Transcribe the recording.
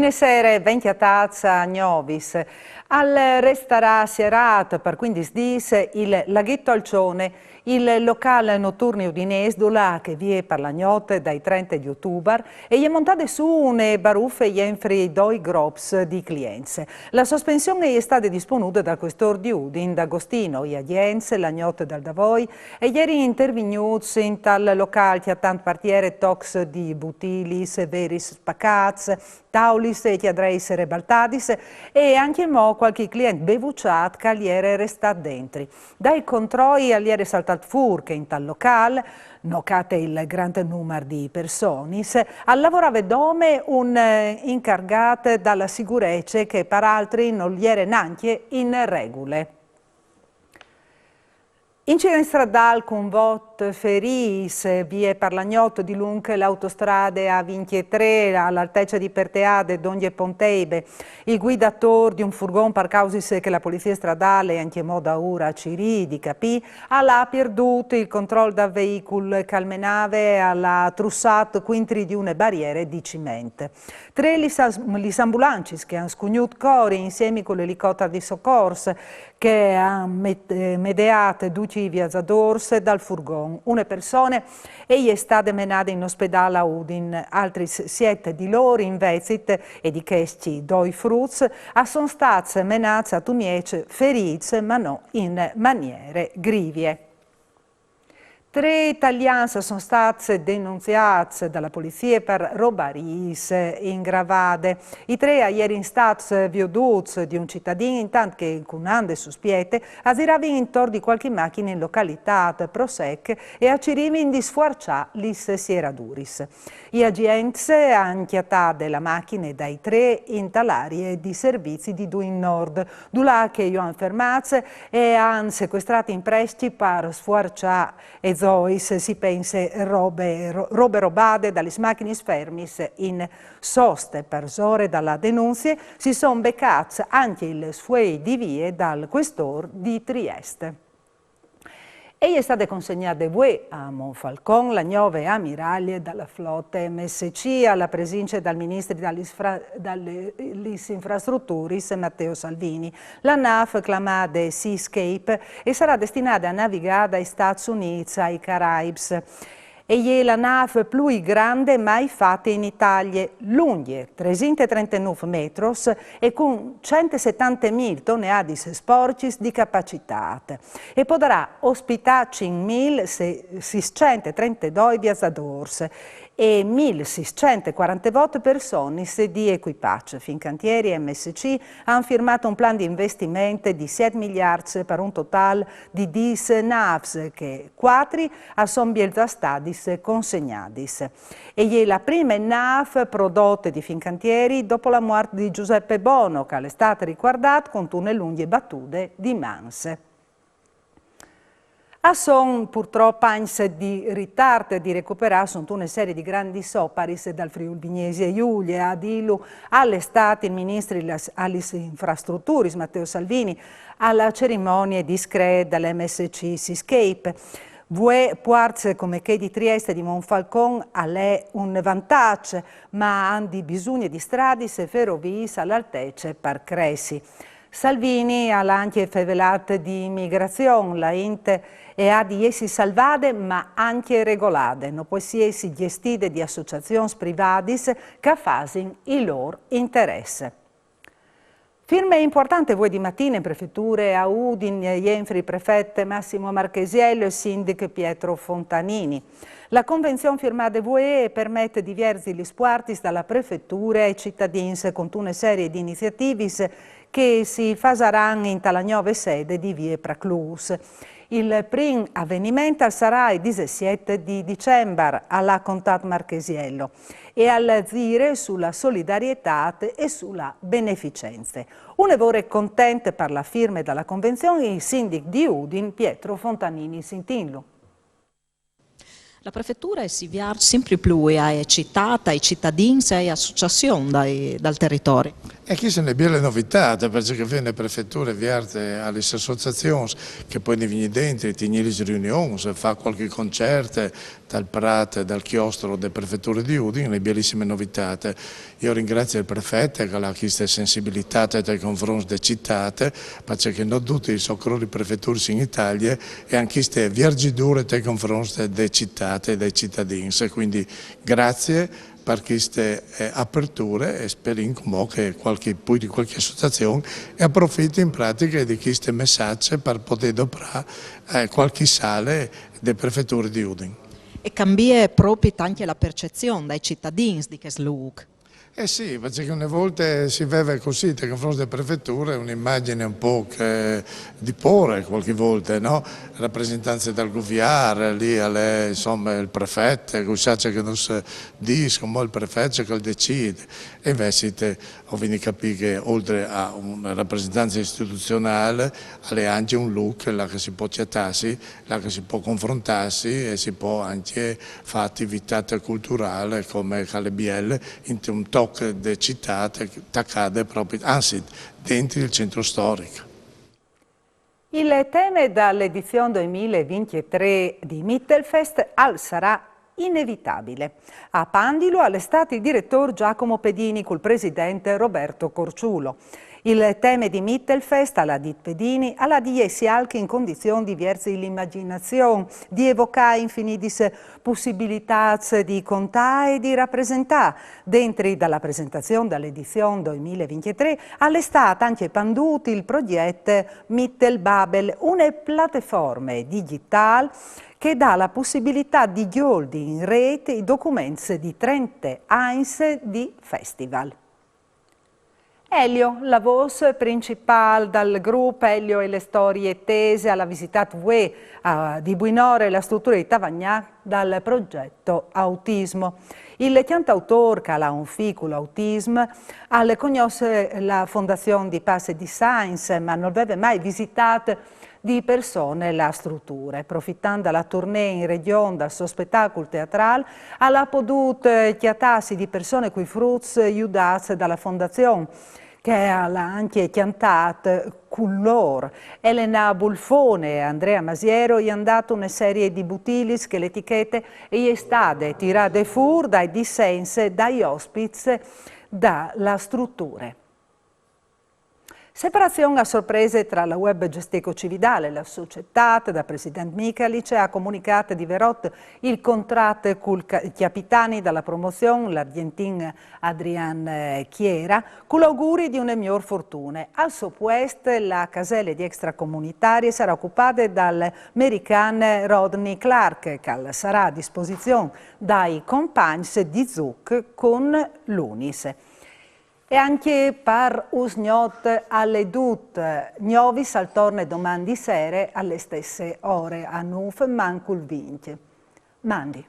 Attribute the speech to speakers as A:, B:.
A: In sera 20 tazza Gnovis. Al resterà Sierat per 15 dis il Laghetto Alcione, il locale notturno udinese dove che vi è per la notte dai 30 di ottobre e gli è montate su une baruffe e enfri due groups di clienti. La sospensione è stata disponuta dal questore di Udin, D'Agostino, e Adienze, la notte dal Davoi e ieri intervenuti in tal locale che ha tanti partiere tox di butilis, veris spaccats, taulis e chiadreis rebaltadis e anche mo qualche cliente bevucciat che ieri resta dentro. Dai controlli ieri saltat fur che in tal locale, nocate il grande numero di persone, lavorava dome un incargato dalla sicurezza che per altri non gli era neanche in regole. Incidente stradale con vot feris, vie per l'agnotto di lungo l'autostrade A23 all'altezza di Perteade, Donge Ponteibe. Il guidatore di un furgone per causa che la polizia stradale, anche moda ora Ciri di Capì, ha perduto il controllo del veicolo calmenave alla trussato quintri di une barriere di cemento. Tre gli ambulanci che hanno scugnuto cori insieme con l'elicottero di soccorso che hanno mediato duci viaggiatori dal furgone. Una persona è stata menata in ospedale a Udin, altri 7 di loro in Vezit e di questi 2 fruits sono stati menati a Tumiece feriti ma non in maniere grivie. 3 italiani sono stati denunziati dalla polizia per robaris in Gravade. I 3 ieri stati veduti di un cittadino, intanto che con ande sospiete asiravano intorno di qualche macchina in località Prosec e a Cirimin di sfuarciare gli sieraduris. Gli agenti hanno chiatato la macchina dai 3 in talarie di servizi di Duin Nord, dove che hanno fermato e hanno sequestrato in prestiti per sfuarciare e si pensa robe robate dalle macchine fermis in soste per ore dalla denuncia si sono beccati anche il suoi di vie dal questore di Trieste. E è stata consegnata a Monfalcone la nuova ammiraglia dalla flotta MSC alla presenza del ministro delle infrastrutture Matteo Salvini. La NAF chiamata Seascape e sarà destinata a navigare dai Stati Uniti ai Caraibi. E è la nave più grande mai fatta in Italia, lunga 339 metri e con 170.000 tonnellate sporchi di capacità. E potrà ospitare 5.632 viaggiatori e 1.640 persone di equipaggio. Fincantieri e MSC hanno firmato un piano di investimento di 7 miliardi per un totale di 10 navi che 4 sono già stati consegnati. E è la prima nave prodotta di Fincantieri dopo la morte di Giuseppe Bono, che è stata ricordata con une lunghe battute di Manse. Sono purtroppo anni di ritardo di recuperare tutta una serie di grandi soparis dal Friuli Vignesi e Giulia, ad Ilu, all'estate il ministro alle infrastrutture Matteo Salvini, alla cerimonia discreta dell'MSC Seascape. Due porti come che di Trieste e di Monfalcone è un vantaggio, ma hanno bisogno di strade e ferrovie all'altezza per crescere. Salvini ha anche rivelato di immigrazione, la Inte e ha di essi salvate ma anche regolate, non può essere gestite di associazioni private che fanno il loro interesse. Firme importante voi di mattina in prefetture a Udin, Jenfri, prefette Massimo Marchesiello e sindaco Pietro Fontanini. La convenzione firmata voi permette di versi gli spuartis dalla prefettura ai cittadini con una serie di iniziative che si faranno in tale nuova sede di Vie Praclus. Il primo avvenimento sarà il 17 di dicembre alla Contat Marchesiello e al Zire sulla solidarietà e sulla beneficenza. Un evore contente per la firma della convenzione il sindaco di Udin Pietro Fontanini Sintinlu.
B: La prefettura si avvia sempre più a città, ai cittadini e alle associazioni dal territorio.
C: E chi se ne abbia le novità, perché viene prefettura avviate alle associazioni che poi ne viene dentro, tiene le riunioni, fa qualche concerto dal Prat, dal chiostro delle prefetture di Udine, le bellissime novità. Io ringrazio il prefetto che ha questa sensibilità nei confronti delle città, perché non tutti i soccorri prefetture in Italia e anche queste vergidure nei confronti delle città e dei cittadini. Quindi grazie per queste aperture e speriamo che qualche associazione approfitti in pratica di questi messaggi per poter adoperare qualche sale delle prefetture di Udine.
B: E cambia proprio anche la percezione dai cittadini di questo luogo.
C: Eh sì, perché una volta si vede così nei confronti delle prefetture un'immagine un po' di porre qualche volta, no? Rappresentanze dal governo, lì insomma il prefetto, che non si dice, come il prefetto che decide. E invece ho venuto a capire che oltre a una rappresentanza istituzionale, è anche un look là che si può chattarsi, là che si può confrontarsi e si può anche fare attività culturali come Calebielle in un tocco di città che accade proprio, anzi, dentro il centro storico.
A: Il tema dall'edizione 2023 di Mittelfest sarà inevitabile. A Pandilo all'estate il direttore Giacomo Pedini col presidente Roberto Corciulo. Il tema di Mittelfest alla di Pedini alla di essi anche in condizioni diverse l'immaginazione, di evocare infinite possibilità di contare e di rappresentare. Dentro dalla presentazione dall'edizione 2023 all'estate anche panduti il progetto Mittelbabel, una piattaforma digitale che dà la possibilità di gioldare in rete i documenti di 30 anni di festival. Elio, la voce principale del gruppo Elio e le storie tese alla visita UE di Buinore e la struttura di Tavagnac dal progetto Autismo. Il cantautore che ha un figlio autismo conosce la fondazione di Passe di Science, ma non aveva mai visitato di persone la struttura. Approfittando della tournée in regione dal suo spettacolo teatrale, ha potuto chiatarsi di persone cui frutti aiutati dalla fondazione, che ha anche cantato con loro. Elena Bulfone e Andrea Masiero gli hanno dato una serie di butilis che l'etichette è stata tirata fuori dai dissensi, dagli ospiti, dalla struttura. Separazione a sorprese tra la web Gesteco Cividale e la società, da Presidente Michalic ha comunicato di Verot il contratto con i capitani della promozione, l'Argentin Adrian Chiera, con l'auguri di una miglior fortuna. Al suo posto la casella di extracomunitarie sarà occupata dall'americano Rodney Clark, che sarà a disposizione dai compagni di Zuc con l'Unis. E anche per usgnot alle dut, Gnovis al torne domani sera alle stesse ore a Nuf Mancul Vince. Mandi.